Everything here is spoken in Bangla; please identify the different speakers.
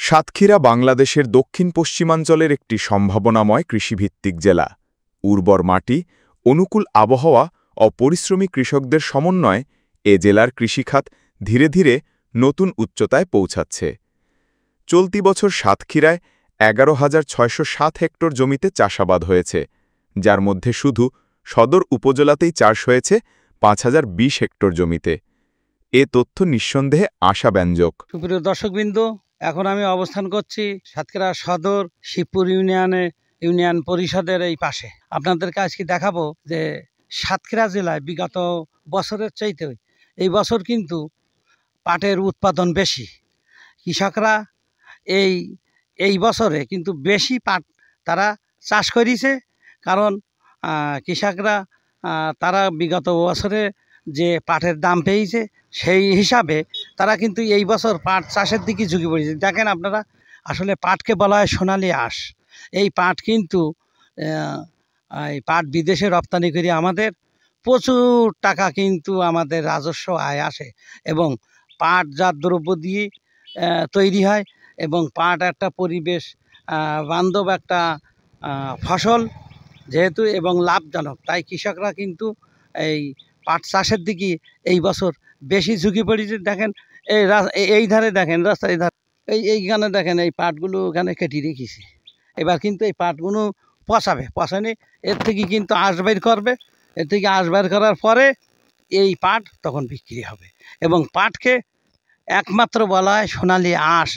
Speaker 1: সাতক্ষীরা বাংলাদেশের দক্ষিণ পশ্চিমাঞ্চলের একটি সম্ভাবনাময় কৃষিভিত্তিক জেলা। উর্বর মাটি, অনুকূল আবহাওয়া ও পরিশ্রমী কৃষকদের সমন্বয়ে এ জেলার কৃষিখাত ধীরে ধীরে নতুন উচ্চতায় পৌঁছাচ্ছে। চলতি বছর সাতক্ষীরায় ১১,৬০৭ হেক্টর জমিতে চাষাবাদ হয়েছে, যার মধ্যে শুধু সদর উপজেলাতেই চাষ হয়েছে ৫,০২০ হেক্টর জমিতে। এ তথ্য নিঃসন্দেহে আশাব্যঞ্জক।
Speaker 2: সুপ্রিয় দর্শকবৃন্দ, এখন আমি অবস্থান করছি সাতক্ষীরা সদর শিবপুর ইউনিয়ন পরিষদের এই পাশে। আপনাদেরকে আজকে দেখাবো যে সাতক্ষীরা জেলায় বিগত বছরের চাইতে এই বছর কিন্তু পাটের উৎপাদন বেশি। কৃষকরা এই বছরে কিন্তু বেশি পাট তারা চাষ করেছে, কারণ কৃষকরা তারা বিগত বছরে যে পাটের দাম পেয়েছে সেই হিসাবে তারা কিন্তু এই বছর পাট চাষের দিকে ঝুঁকে পড়েছে। দেখেন আপনারা, আসলে পাটকে বলা হয় সোনালী আঁশ। এই পাট কিন্তু এই পাট বিদেশে রপ্তানি করে আমাদের প্রচুর টাকা কিন্তু আমাদের রাজস্ব আয় আসে, এবং পাটজাত দ্রব্য দিয়ে তৈরি হয়, এবং পাট একটা পরিবেশ বান্ধব একটা ফসল যেহেতু, এবং লাভজনক, তাই কৃষকরা কিন্তু এই পাট চাষের দিকে এই বছর বেশি ঝুঁকি পড়েছে। দেখেন এই ধারে, দেখেন রাস্তার এই ধারে, এইখানে দেখেন এই পাটগুলো ওখানে কেটে রেখেছে। এবার কিন্তু এই পাটগুলো পচানে এর থেকে কিন্তু আঁশ বের করবে। এর থেকে আঁশ বের করার পরে এই পাট তখন বিক্রি হবে, এবং পাটকে একমাত্র বলা হয় সোনালী আঁশ।